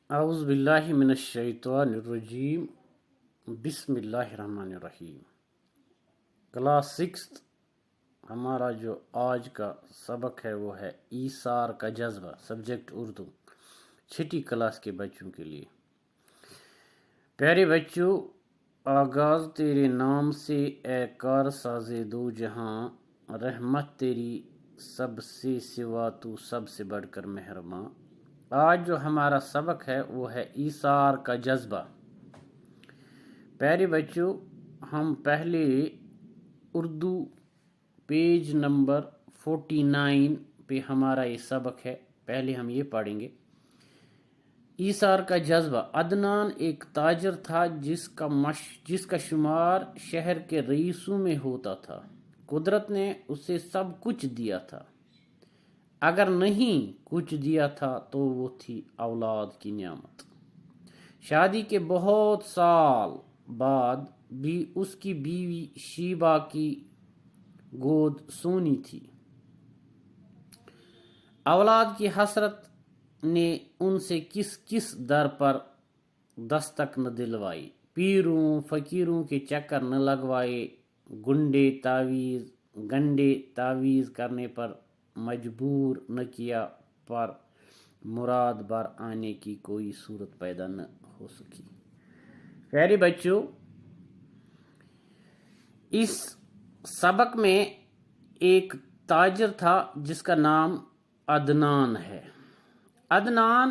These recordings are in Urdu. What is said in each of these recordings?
اعوذ باللہ من الشیطان الرجیم بسم اللہ الرحمن الرحیم۔ کلاس سکس ہمارا جو آج کا سبق ہے وہ ہے ایثار کا جذبہ، سبجیکٹ اردو، چھٹی کلاس کے بچوں کے لیے۔ پیارے بچوں، آغاز تیرے نام سے اے کار ساز دو جہاں، رحمت تیری سب سے سوا تو سب سے بڑھ کر مہرباں۔ آج جو ہمارا سبق ہے وہ ہے ایثار کا جذبہ۔ پیارے بچوں، ہم پہلے اردو پیج نمبر 49 پہ ہمارا یہ سبق ہے، پہلے ہم یہ پڑھیں گے۔ ایثار کا جذبہ۔ عدنان ایک تاجر تھا جس کا شمار شہر کے رئیسوں میں ہوتا تھا۔ قدرت نے اسے سب کچھ دیا تھا، اگر نہیں کچھ دیا تھا تو وہ تھی اولاد کی نعمت۔ شادی کے بہت سال بعد بھی اس کی بیوی شیبہ کی گود سونی تھی۔ اولاد کی حسرت نے ان سے کس در پر دستک نہ دلوائی، پیروں فقیروں کے چکر نہ لگوائے، گنڈے تعویذ کرنے پر مجبور نہ کیا، پر مراد بر آنے کی کوئی صورت پیدا نہ ہو سکی۔ پیارے بچوں، اس سبق میں ایک تاجر تھا جس کا نام عدنان ہے۔ عدنان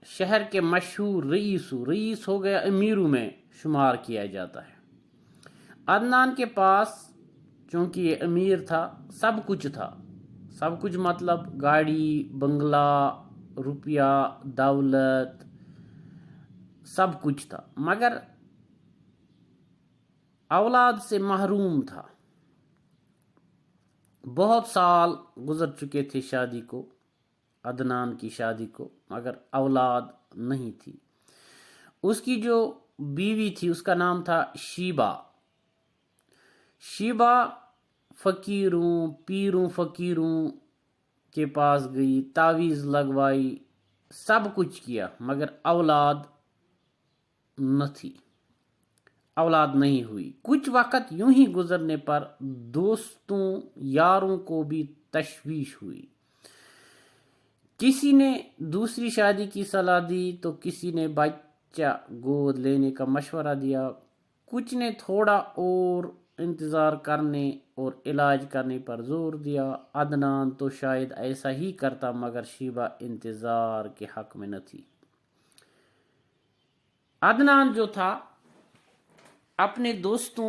شہر کے مشہور رئیس ہو گیا، امیروں میں شمار کیا جاتا ہے۔ عدنان کے پاس چونکہ یہ امیر تھا، سب کچھ تھا۔ سب کچھ مطلب گاڑی، بنگلہ، روپیہ، دولت، سب کچھ تھا، مگر اولاد سے محروم تھا۔ بہت سال گزر چکے تھے شادی کو، عدنان کی شادی کو، مگر اولاد نہیں تھی۔ اس کی جو بیوی تھی اس کا نام تھا شیبہ۔ شیبہ پیروں فقیروں کے پاس گئی، تعویذ لگوائی، سب کچھ کیا، مگر اولاد نہ تھی، اولاد نہیں ہوئی۔ کچھ وقت یوں ہی گزرنے پر دوستوں یاروں کو بھی تشویش ہوئی۔ کسی نے دوسری شادی کی صلاح دی تو کسی نے بچہ گود لینے کا مشورہ دیا، کچھ نے تھوڑا اور انتظار کرنے اور علاج کرنے پر زور دیا۔ عدنان تو شاید ایسا ہی کرتا، مگر شیبہ انتظار کے حق میں نہ تھی۔ عدنان جو تھا اپنے دوستوں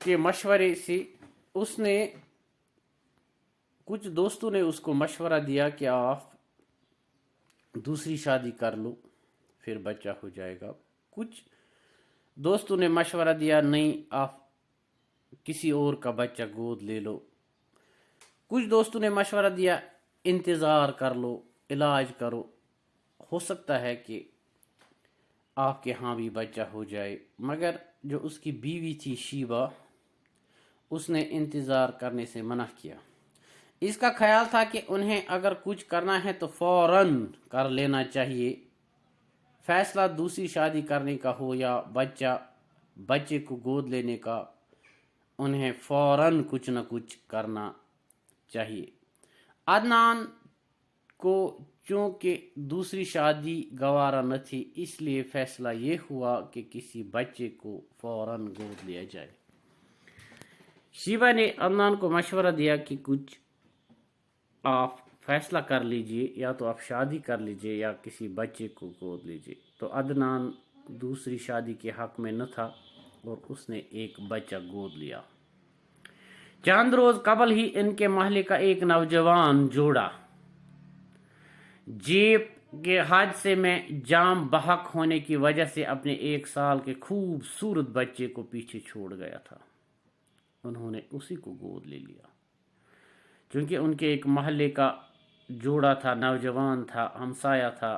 کے مشورے سے کچھ دوستوں نے اس کو مشورہ دیا کہ آپ دوسری شادی کر لو، پھر بچہ ہو جائے گا۔ کچھ دوستوں نے مشورہ دیا نہیں، آپ کسی اور کا بچہ گود لے لو۔ کچھ دوستوں نے مشورہ دیا انتظار کر لو، علاج کرو، ہو سکتا ہے کہ آپ کے ہاں بھی بچہ ہو جائے۔ مگر جو اس کی بیوی تھی شیبہ، اس نے انتظار کرنے سے منع کیا۔ اس کا خیال تھا کہ انہیں اگر کچھ کرنا ہے تو فوراً کر لینا چاہیے، فیصلہ دوسری شادی کرنے کا ہو یا بچے کو گود لینے کا، انہیں فوراً کچھ نہ کچھ کرنا چاہیے۔ عدنان کو چونکہ دوسری شادی گوارا نہ تھی، اس لیے فیصلہ یہ ہوا کہ کسی بچے کو فوراً گود لیا جائے۔ شیبہ نے عدنان کو مشورہ دیا کہ کچھ آپ فیصلہ کر لیجئے، یا تو آپ شادی کر لیجئے یا کسی بچے کو گود لیجئے۔ تو عدنان دوسری شادی کے حق میں نہ تھا اور اس نے ایک بچہ گود لیا۔ چند روز قبل ہی ان کے محلے کا ایک نوجوان جوڑا جیب کے حادثے میں جام بحق ہونے کی وجہ سے اپنے 1 سال کے خوبصورت بچے کو پیچھے چھوڑ گیا تھا۔ انہوں نے اسی کو گود لے لیا۔ چونکہ ان کے ایک محلے کا جوڑا تھا، نوجوان تھا، ہمسایہ تھا،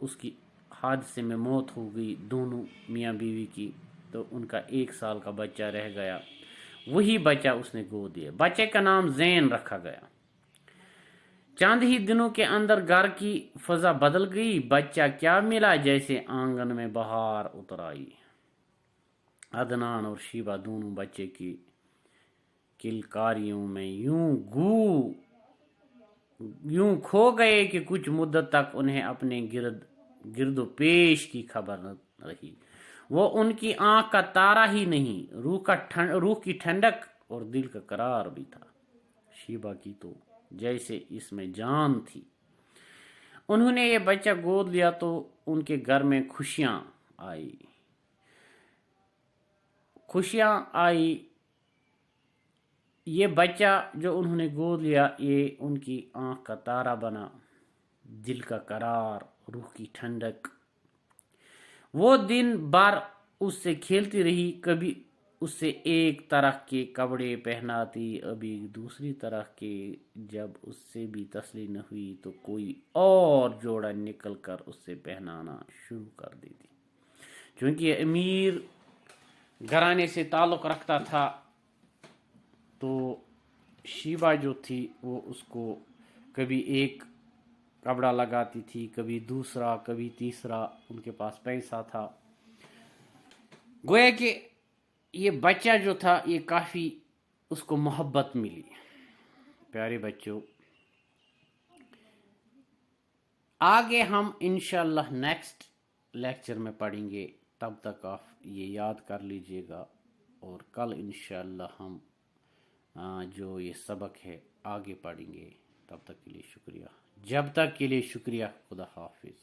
اس کی حادثے میں موت ہو گئی دونوں میاں بیوی کی، تو ان کا 1 سال کا بچہ رہ گیا، وہی بچہ اس نے گود دیا۔ بچے کا نام زین رکھا گیا۔ چند ہی دنوں کے اندر گھر کی فضا بدل گئی. بچہ کیا ملا جیسے آنگن میں بہار اتر آئی. عدنان اور شیبہ دونوں بچے کی کلکاریوں میں یوں کھو گئے کہ کچھ مدت تک انہیں اپنے گرد و پیش کی خبر نہ رہی. وہ ان کی آنکھ کا تارا ہی نہیں، روح کی ٹھنڈک اور دل کا قرار بھی تھا. شیبہ کی تو جیسے اس میں جان تھی. انہوں نے یہ بچہ گود لیا تو ان کے گھر میں خوشیاں آئی. یہ بچہ جو انہوں نے گود لیا یہ ان کی آنکھ کا تارا بنا، دل کا قرار، روح کی ٹھنڈک. وہ دن بھر اس سے کھیلتی رہی، کبھی اسے ایک طرح کے کپڑے پہناتی، ابھی دوسری طرح کے. جب اس سے بھی تسلی نہ ہوئی تو کوئی اور جوڑا نکل کر اس سے پہنانا شروع کر دیتی. چونکہ یہ امیر گھرانے سے تعلق رکھتا تھا تو شیبہ جو تھی وہ اس کو کبھی ایک کپڑا لگاتی تھی، کبھی دوسرا، کبھی تیسرا. ان کے پاس پیسہ تھا. گویا کہ یہ بچہ جو تھا یہ کافی اس کو محبت ملی. پیارے بچوں، آگے ہم انشاءاللہ نیکسٹ لیکچر میں پڑھیں گے. تب تک آپ یہ یاد کر لیجئے گا، اور کل انشاءاللہ ہم جو یہ سبق ہے آگے پڑھیں گے. تب تک کے لیے شکریہ. جب تک کے لیے شکریہ. خدا حافظ.